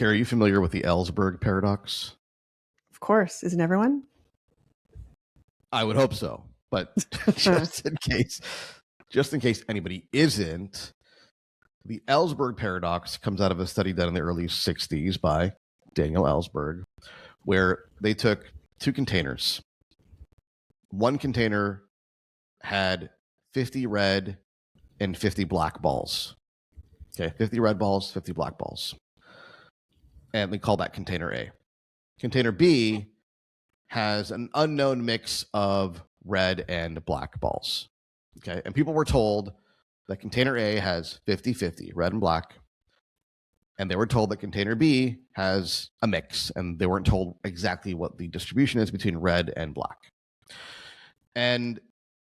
Carrie, are you familiar with the Ellsberg paradox? Of course. Isn't everyone? I would hope so, but just in case anybody isn't, the Ellsberg paradox comes out of a study done in the early 60s by Daniel Ellsberg, where they took two containers. One container had 50 red and 50 black balls. Okay, 50 red balls, 50 black balls. And they call that container A. Container B has an unknown mix of red and black balls. Okay, and people were told that container A has 50-50, red and black. And they were told that container B has a mix, and they weren't told exactly what the distribution is between red and black. And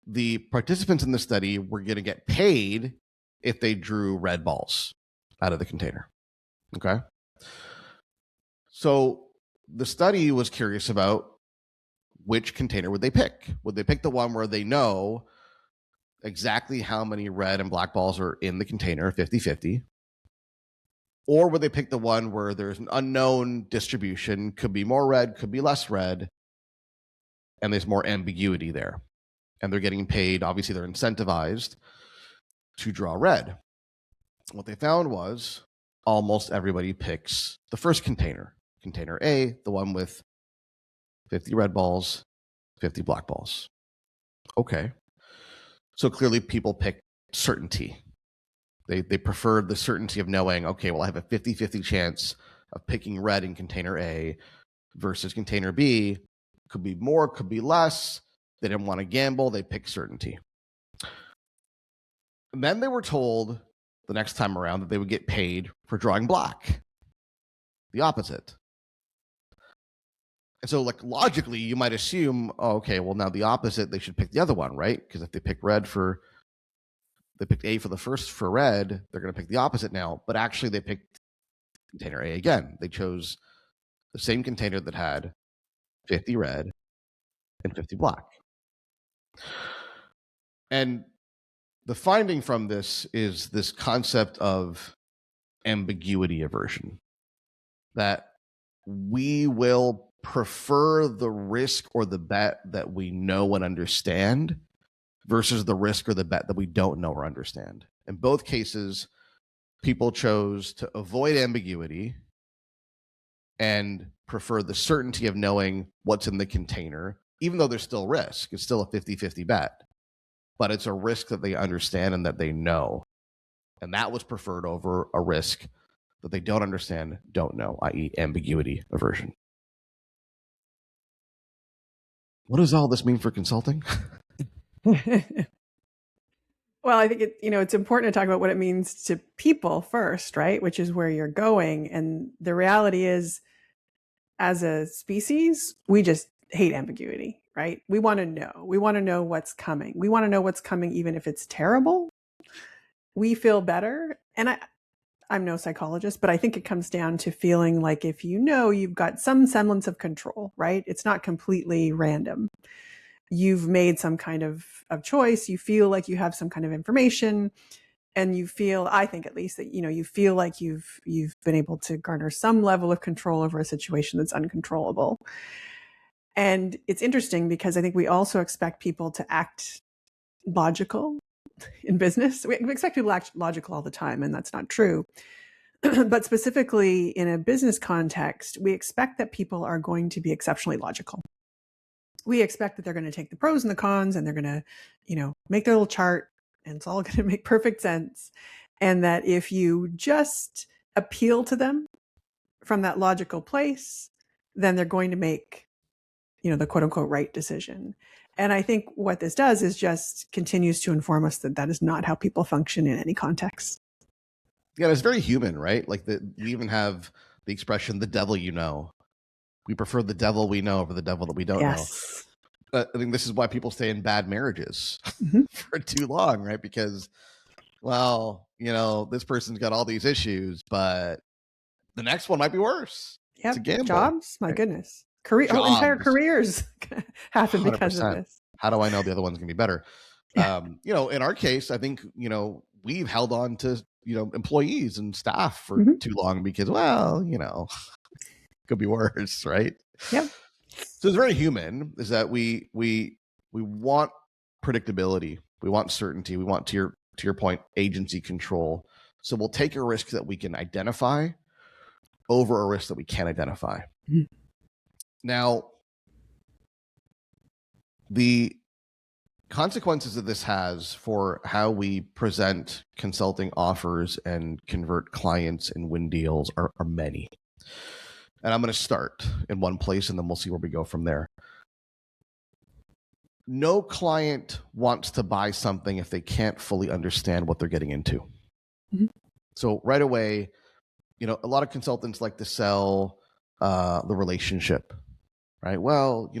the participants in the study were going to get paid if they drew red balls out of the container. Okay. So the study was curious about which container would they pick. Would they pick the one where they know exactly how many red and black balls are in the container, 50-50? Or would they pick the one where there's an unknown distribution, could be more red, could be less red, and there's more ambiguity there? And they're getting paid, obviously they're incentivized to draw red. What they found was almost everybody picks the first container, container A, the one with 50 red balls, 50 black balls. Okay. So clearly people pick certainty. They preferred the certainty of knowing, okay, well, I have a 50-50 chance of picking red in container A versus container B. Could be more, could be less. They didn't want to gamble. They picked certainty. And then they were told the next time around that they would get paid for drawing black. The opposite. And so, like, logically, you might assume, oh, okay, well, now the opposite, they should pick the other one, right? Because if they pick they picked A for red, they're going to pick the opposite now. But actually, they picked container A again. They chose the same container that had 50 red and 50 black. And the finding from this is this concept of ambiguity aversion, that we will prefer the risk or the bet that we know and understand versus the risk or the bet that we don't know or understand. In both cases, people chose to avoid ambiguity and prefer the certainty of knowing what's in the container, even though there's still risk. It's still a 50-50 bet, but it's a risk that they understand and that they know. And that was preferred over a risk that they don't understand, don't know, i.e. ambiguity aversion. What does all this mean for consulting? Well, I think it's important to talk about what it means to people first, right? Which is where you're going. And the reality is, as a species, we just hate ambiguity, right? We want to know. We want to know what's coming. We want to know what's coming, even if it's terrible. We feel better. And I'm no psychologist, but I think it comes down to feeling like if you know you've got some semblance of control, right? It's not completely random. You've made some kind of choice. You feel like you have some kind of information, and you feel, I think at least, that you feel like you've been able to garner some level of control over a situation that's uncontrollable. And it's interesting because I think we also expect people to act logical in business. We expect people to act logical all the time, and that's not true. But specifically in a business context, we expect that people are going to be exceptionally logical. We expect that they're going to take the pros and the cons, and they're going to, make their little chart, and it's all going to make perfect sense. And that if you just appeal to them from that logical place, then they're going to make, the quote unquote right decision. And I think what this does is just continues to inform us that that is not how people function in any context. Yeah, it's very human, right? Like we even have the expression, the devil you know. We prefer the devil we know over the devil that we don't know. I think this is why people stay in bad marriages for too long, right? Because, well, this person's got all these issues, but the next one might be worse. Yeah, it's a gamble. Jobs, my goodness. Entire careers happen 100%. Because of this. How do I know the other one's going to be better? Yeah. In our case, I think, we've held on to, employees and staff for Mhm. too long because, well, could be worse, right? Yep. So it's very human, is that we want predictability, we want certainty, we want, to your point, agency control. So we'll take a risk that we can identify over a risk that we can't identify. Mhm. Now, the consequences that this has for how we present consulting offers and convert clients and win deals are many. And I'm going to start in one place and then we'll see where we go from there. No client wants to buy something if they can't fully understand what they're getting into. Mhm. So right away, a lot of consultants like to sell the relationship, right? Well,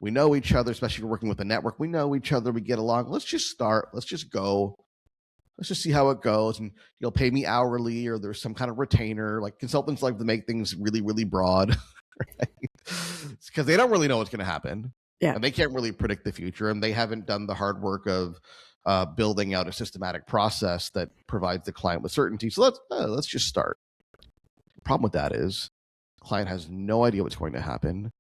we know each other, especially if you're working with a network. We know each other. We get along. Let's just start. Let's just go. Let's just see how it goes. And you'll pay me hourly, or there's some kind of retainer. Like, consultants like to make things really, really broad, right? Because they don't really know what's going to happen. Yeah. And they can't really predict the future. And they haven't done the hard work of building out a systematic process that provides the client with certainty. So let's just start. The problem with that is the client has no idea what's going to happen.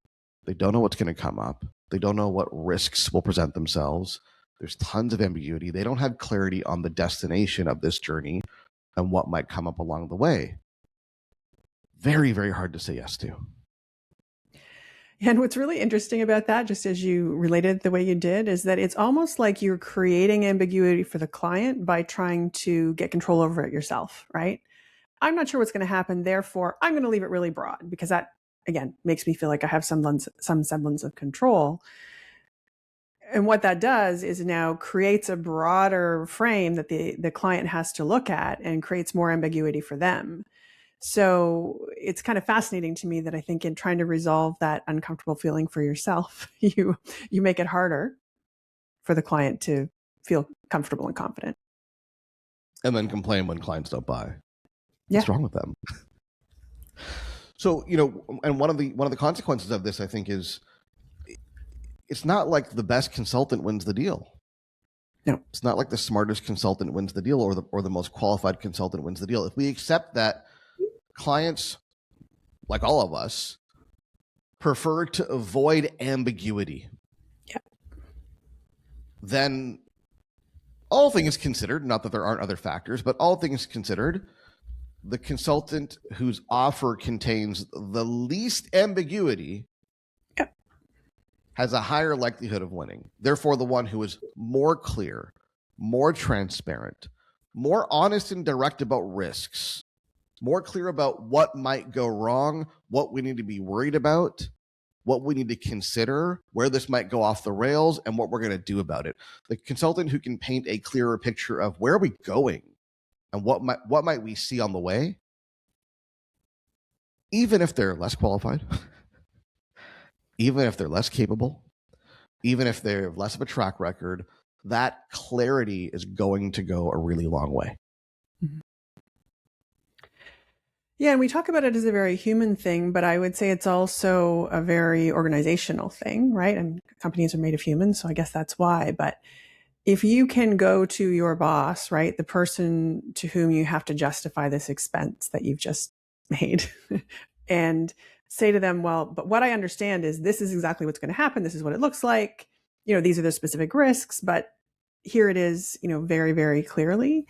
They don't know what's going to come up. They don't know what risks will present themselves. There's tons of ambiguity. They don't have clarity on the destination of this journey and what might come up along the way. Very, very hard to say yes to. And what's really interesting about that, just as you related the way you did, is that it's almost like you're creating ambiguity for the client by trying to get control over it yourself, right? I'm not sure what's going to happen. Therefore, I'm going to leave it really broad because that, again, makes me feel like I have some semblance of control. And what that does is now creates a broader frame that the client has to look at and creates more ambiguity for them. So it's kind of fascinating to me that I think in trying to resolve that uncomfortable feeling for yourself, you make it harder for the client to feel comfortable and confident. And then complain when clients don't buy. Yeah. What's wrong with them? So, and one of the consequences of this, I think, is it's not like the best consultant wins the deal. No. It's not like the smartest consultant wins the deal or the most qualified consultant wins the deal. If we accept that clients, like all of us, prefer to avoid ambiguity, yeah, then all things considered, not that there aren't other factors, but all things considered, the consultant whose offer contains the least ambiguity has a higher likelihood of winning. Therefore, the one who is more clear, more transparent, more honest and direct about risks, more clear about what might go wrong, what we need to be worried about, what we need to consider, where this might go off the rails, and what we're going to do about it. The consultant who can paint a clearer picture of where are we going and what might we see on the way, even if they're less qualified, even if they're less capable, even if they have less of a track record, that clarity is going to go a really long way. Mm-hmm. Yeah, and we talk about it as a very human thing, but I would say it's also a very organizational thing, right? And companies are made of humans, so I guess that's why. But if you can go to your boss, right, the person to whom you have to justify this expense that you've just made, and say to them, well, but what I understand is this is exactly what's going to happen. This is what it looks like. These are the specific risks, but here it is, very, very clearly.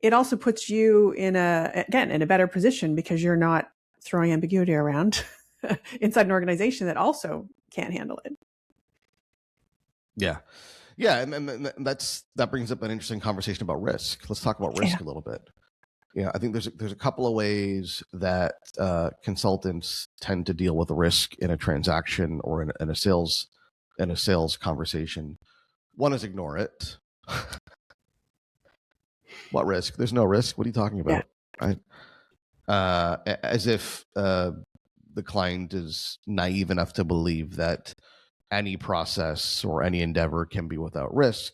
It also puts you in a better position because you're not throwing ambiguity around inside an organization that also can't handle it. Yeah. Yeah. And that brings up an interesting conversation about risk. Let's talk about risk a little bit. Yeah. I think there's a couple of ways that consultants tend to deal with risk in a transaction or in a sales conversation. One is ignore it. What risk? There's no risk. What are you talking about? Yeah. Right? As if the client is naive enough to believe that any process or any endeavor can be without risk.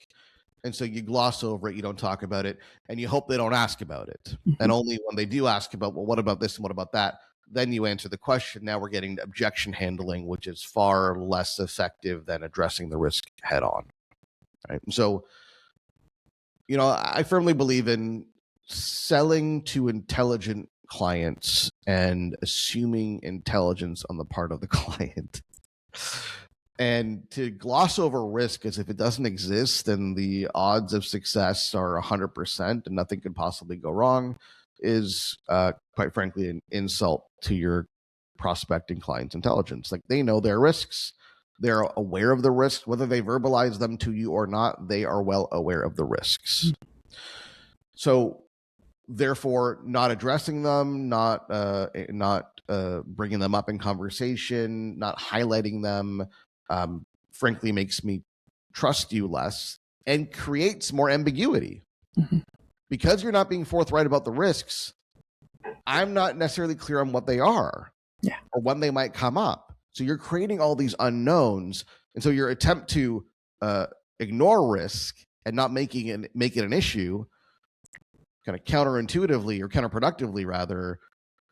And so you gloss over it, you don't talk about it, and you hope they don't ask about it. Mm-hmm. And only when they do ask about, well, what about this and what about that, then you answer the question. Now we're getting to objection handling, which is far less effective than addressing the risk head on. Right? And so I firmly believe in selling to intelligent clients and assuming intelligence on the part of the client. And to gloss over risk as if it doesn't exist and the odds of success are 100% and nothing could possibly go wrong is, quite frankly, an insult to your prospecting client's intelligence. Like, they know their risks. They're aware of the risks, whether they verbalize them to you or not. They are well aware of the risks. So, therefore, not addressing them, not bringing them up in conversation, not highlighting them, frankly, makes me trust you less and creates more ambiguity. Because you're not being forthright about the risks, I'm not necessarily clear on what they are or when they might come up. So you're creating all these unknowns. And so your attempt to ignore risk and not make it an issue, kind of counterintuitively or counterproductively rather,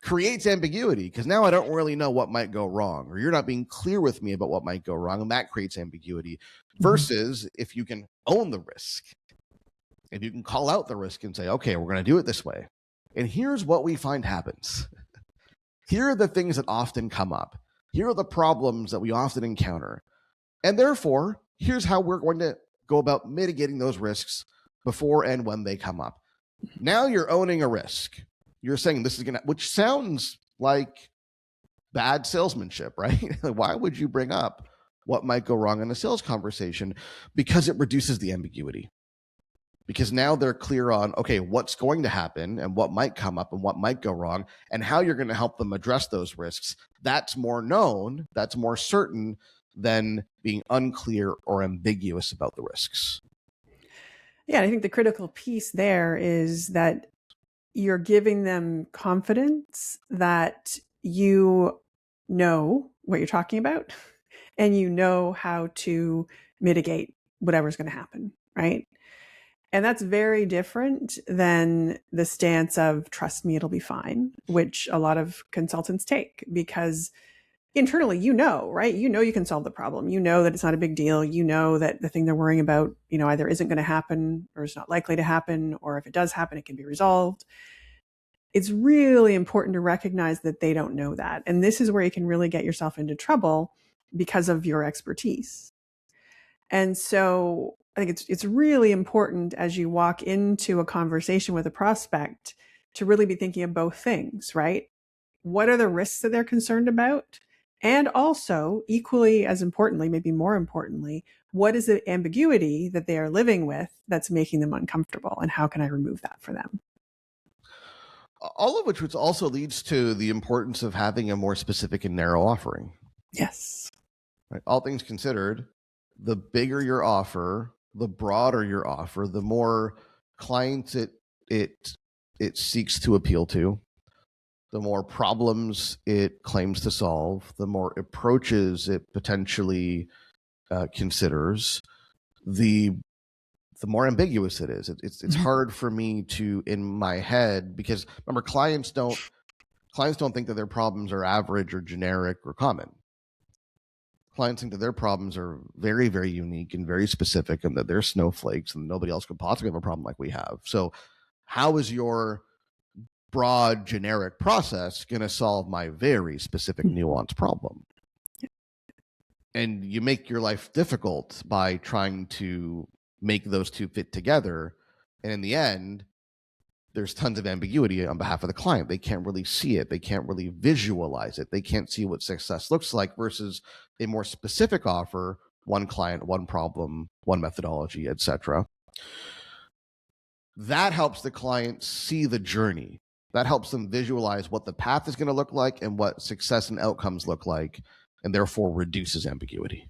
creates ambiguity, because now I don't really know what might go wrong, or you're not being clear with me about what might go wrong, and that creates ambiguity. Versus if you can own the risk, if you can call out the risk and say, okay, we're going to do it this way, and here's what we find happens. Here are the things that often come up. Here are the problems that we often encounter. And therefore, here's how we're going to go about mitigating those risks before and when they come up. Now you're owning a risk. You're saying this is going to, which sounds like bad salesmanship, right? Why would you bring up what might go wrong in a sales conversation? Because it reduces the ambiguity. Because now they're clear on, okay, what's going to happen and what might come up and what might go wrong and how you're going to help them address those risks. That's more known, that's more certain than being unclear or ambiguous about the risks. Yeah, I think the critical piece there is that you're giving them confidence that you know what you're talking about and you know how to mitigate whatever's going to happen, right? And that's very different than the stance of trust me, it'll be fine, which a lot of consultants take, because internally, right? You can solve the problem. You know that it's not a big deal. You know that the thing they're worrying about, either isn't going to happen or is not likely to happen, or if it does happen, it can be resolved. It's really important to recognize that they don't know that. And this is where you can really get yourself into trouble because of your expertise. And so I think it's really important as you walk into a conversation with a prospect to really be thinking of both things, right? What are the risks that they're concerned about? And also, equally as importantly, maybe more importantly, what is the ambiguity that they are living with that's making them uncomfortable? And how can I remove that for them? All of which also leads to the importance of having a more specific and narrow offering. Yes. Right? All things considered, the bigger your offer, the broader your offer, the more clients it seeks to appeal to, the more problems it claims to solve, the more approaches it potentially considers, the more ambiguous it is. It's hard for me to, in my head, because remember, clients don't think that their problems are average or generic or common. Clients think that their problems are very, very unique and very specific, and that they're snowflakes and nobody else could possibly have a problem like we have. So how is your broad generic process going to solve my very specific nuanced problem? And you make your life difficult by trying to make those two fit together. And in the end, there's tons of ambiguity on behalf of the client. They can't really see it. They can't really visualize it. They can't see what success looks like versus a more specific offer, one client, one problem, one methodology, etc. That helps the client see the journey. That helps them visualize what the path is going to look like and what success and outcomes look like, and therefore reduces ambiguity.